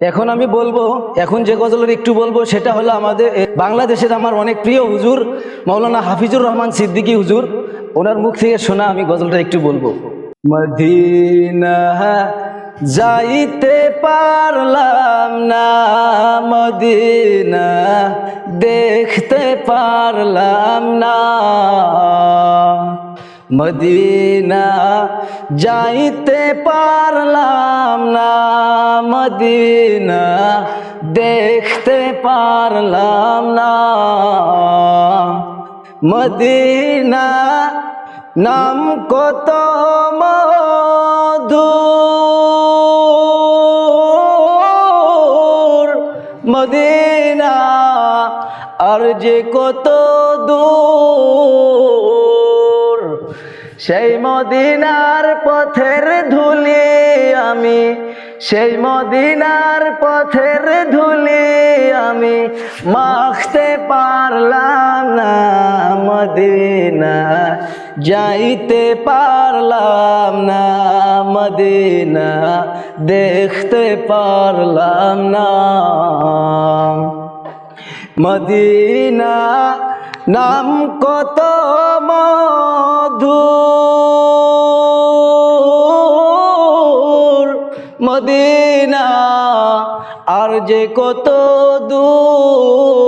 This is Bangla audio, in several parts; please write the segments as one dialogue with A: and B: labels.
A: এখন আমি বলবো, এখন যে গজলের একটু বলবো সেটা হলো আমাদের বাংলাদেশের আমার অনেক প্রিয় হুজুর মাওলানা হাফিজুর রহমান সিদ্দিকী হুজুর, ওনার মুখ থেকে শোনা আমি গজলটা একটু বলবো। মদিনা যাইতে পারলাম না, মদিনা দেখতে পারলাম না, মদিনা যাইতে পারলাম না, মদিনা দেখতে পারলাম না। মদিনা নাম কত মধুর, মদিনা আর যে কত দূর, সেই মদিনার পথের ধুলি আমি, সেই মদিনার পথের ধুলি আমি মাখতে পারলাম না, মদিনা যাইতে পারলাম না, মদিনা দেখতে পারলাম না। মদিনা নাম কত মধুর, মদিনা আর যে কত দূর,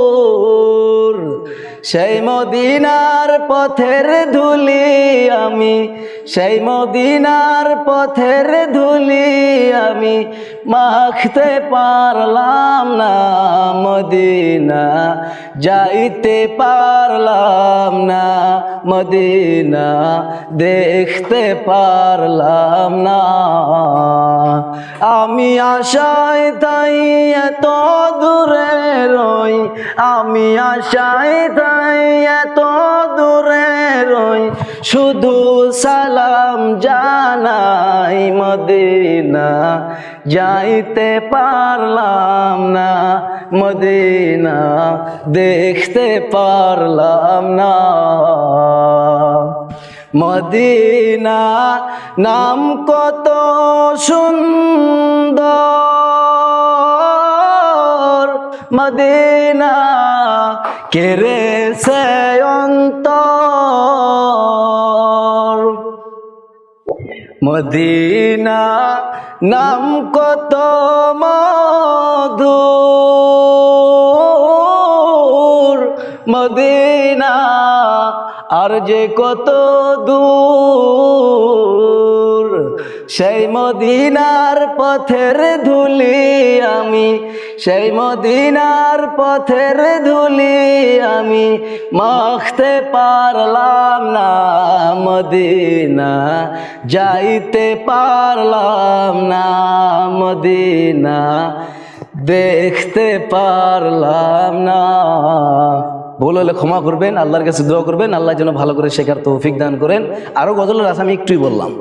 A: সেই মদিনার পথের ধুলি আমি, সেই মদিনার পথের ধুলি আমি মাখতে পারলাম না, মদিনা যাইতে পারলাম না, মদিনা দেখতে পারলাম না। আমি আশায় তাই এত দূরে রই, আমি আশায় তাই এত দূরে রই, শুধু সালাম জানাই, মদিনা যাইতে পারলাম না, মদিনা দেখতে পারলাম না। মদিনা নাম কত সুন্দর, মদিনা কেড়েছে অন্তর, মদিনা নাম কত মধুর, মদিনা আর যে কত দূর, সেই মদিনার পথের ধুলি আমি, সেই মদিনার পথের ধুলি আমি মাখতে পারলাম না, মদিনা যাইতে পারলাম না, মদিনা দেখতে পারলাম না। ভুল হলে ক্ষমা করবেন, আল্লাহর কাছে দোয়া করবেন, আল্লাহ যেন ভালো করে শেখার তৌফিক দান করেন। আরো গজলের আছে, আমি একটুই বললাম।